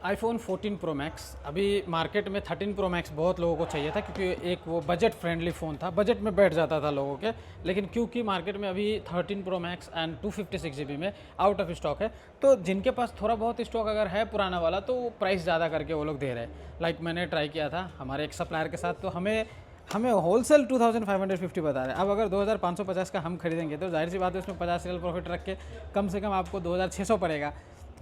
IPhone 14 pro max अभी market में 13 pro max बहुत लोगों को चाहिए था, क्योंकि एक वो बजट फ्रेंडली फ़ोन था, बजट में बैठ जाता था लोगों के। लेकिन क्योंकि मार्केट में अभी 13 प्रो मैक्स एंड 256 GB में आउट ऑफ स्टॉक है, तो जिनके पास थोड़ा बहुत स्टॉक अगर है पुराना वाला, तो वो प्राइस ज़्यादा करके वो लोग दे रहे हैं। लाइक मैंने ट्राई किया था हमारे एक सप्लायर के साथ, तो हमें होलसेल 2550 बता रहे हैं। अब अगर 2550 का हम खरीदेंगे तो जाहिर सी बात है उसमें 50 रियल प्रॉफिट रख के कम से कम आपको 2600 पड़ेगा।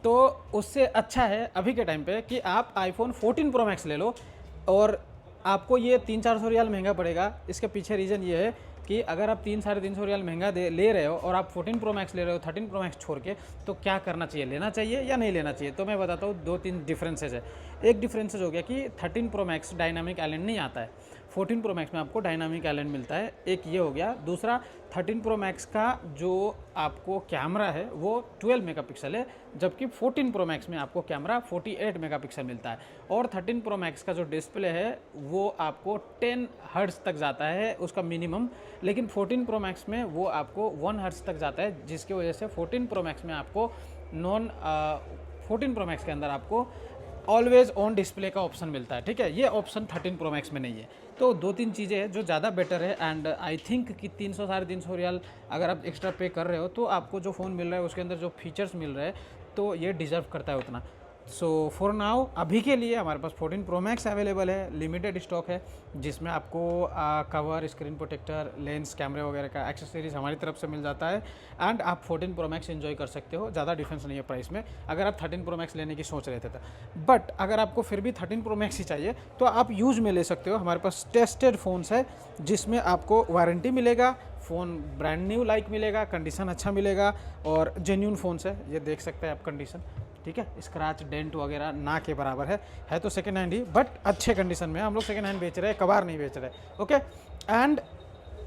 तो उससे अच्छा है अभी के टाइम पे कि आप आईफोन 14 प्रो मैक्स ले लो, और आपको ये 300-400 रियाल महंगा पड़ेगा। इसके पीछे रीज़न ये है कि अगर आप 300-350 रियाल महंगा ले रहे हो और आप 14 प्रो मैक्स ले रहे हो 13 प्रो मैक्स छोड़ के, तो क्या करना चाहिए, लेना चाहिए या नहीं लेना चाहिए। तो मैं बताता हूँ 2-3 डिफरेंसेज है। एक डिफरेंसेज हो गया कि 13 प्रो मैक्स डायनामिक आइलैंड नहीं आता है, 14 प्रो मैक्स में आपको डायनामिक आइलैंड मिलता है। एक ये हो गया। दूसरा, 13 प्रो मैक्स का जो आपको कैमरा है वो 12 मेगापिक्सल है, जबकि 14 प्रो मैक्स में आपको कैमरा 48 मेगापिक्सल मिलता है। और 13 प्रो मैक्स का जो डिस्प्ले है वो आपको 10 हर्ट्ज तक जाता है उसका मिनिमम, लेकिन 14 प्रो मैक्स में वो आपको 1 हर्ट्ज तक जाता है, जिसकी वजह से 14 प्रो मैक्स में आपको 14 प्रो मैक्स के अंदर आपको ऑलवेज ऑन डिस्प्ले का ऑप्शन मिलता है। ठीक है, ये ऑप्शन 13 प्रो मैक्स में नहीं है। तो 2-3 चीज़ें हैं जो ज़्यादा बेटर है। एंड आई थिंक कि 300-350 रियाल अगर आप एक्स्ट्रा पे कर रहे हो, तो आपको जो फ़ोन मिल रहा है उसके अंदर जो फीचर्स मिल रहे हैं, तो ये डिज़र्व करता है उतना। सो फॉर नाउ अभी के लिए हमारे पास 14 प्रो मैक्स अवेलेबल है, लिमिटेड स्टॉक है, जिसमें आपको कवर, स्क्रीन प्रोटेक्टर, लेंस, कैमरे वगैरह का एक्सेसरीज हमारी तरफ से मिल जाता है। एंड आप 14 प्रो मैक्स एंजॉय कर सकते हो, ज़्यादा डिफरेंस नहीं है प्राइस में, अगर आप 13 प्रो मैक्स लेने की सोच रहे थे तो। बट अगर आपको फिर भी 13 प्रो मैक्स ही चाहिए तो आप यूज़ में ले सकते हो। हमारे पास टेस्टेड फ़ोन्स है जिसमें आपको वारंटी मिलेगा, फ़ोन ब्रांड न्यू लाइक मिलेगा, कंडीशन अच्छा मिलेगा, और जेन्यून फ़ोन्स है। ये देख सकते हैं आप कंडीशन, ठीक है, स्क्रैच डेंट वगैरह ना के बराबर है तो सेकेंड हैंड ही, बट अच्छे कंडीशन में हम लोग सेकेंड हैंड बेच रहे हैं, कबार नहीं बेच रहे। ओके, एंड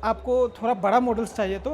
आपको थोड़ा बड़ा मॉडल्स चाहिए तो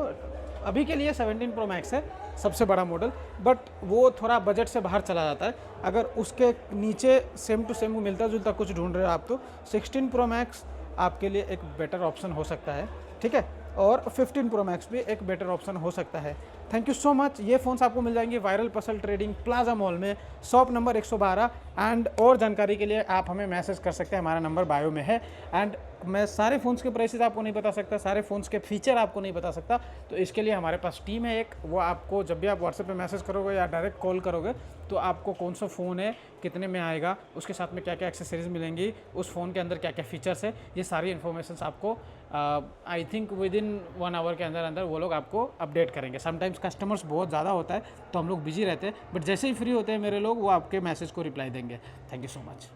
अभी के लिए 17 प्रो मैक्स है सबसे बड़ा मॉडल, बट वो थोड़ा बजट से बाहर चला जाता है। अगर उसके नीचे सेम टू सेम मिलता जुलता कुछ ढूंढ रहे हो आप, तो 16 प्रो मैक्स आपके लिए एक बेटर ऑप्शन हो सकता है। ठीक है, और 15 प्रो मैक्स भी एक बेटर ऑप्शन हो सकता है। Thank you so much. ये फ़ोन्स आपको मिल जाएंगे वायरल पसल ट्रेडिंग प्लाजा मॉल में, शॉप नंबर 112। एंड और जानकारी के लिए आप हमें मैसेज कर सकते हैं, हमारा नंबर बायो में है। एंड मैं सारे फ़ोन्स के प्राइसेस आपको नहीं बता सकता, सारे फ़ोन्स के फीचर आपको नहीं बता सकता, तो इसके लिए हमारे पास टीम है एक, वो आपको जब भी आप व्हाट्सएप पे मैसेज करोगे या डायरेक्ट कॉल करोगे, तो आपको कौन सा फ़ोन है, कितने में आएगा, उसके साथ में क्या क्या एक्सेसरीज मिलेंगी, उस फ़ोन के अंदर क्या क्या फीचर्स है, ये सारी इन्फॉर्मेशन आपको I think within 1 hour के अंदर वो लोग आपको अपडेट करेंगे। समटाइम्स कस्टमर्स बहुत ज़्यादा होता है तो हम लोग बिजी रहते हैं, बट जैसे ही फ्री होते हैं मेरे लोग, वो आपके मैसेज को रिप्लाई देंगे। Thank you so much.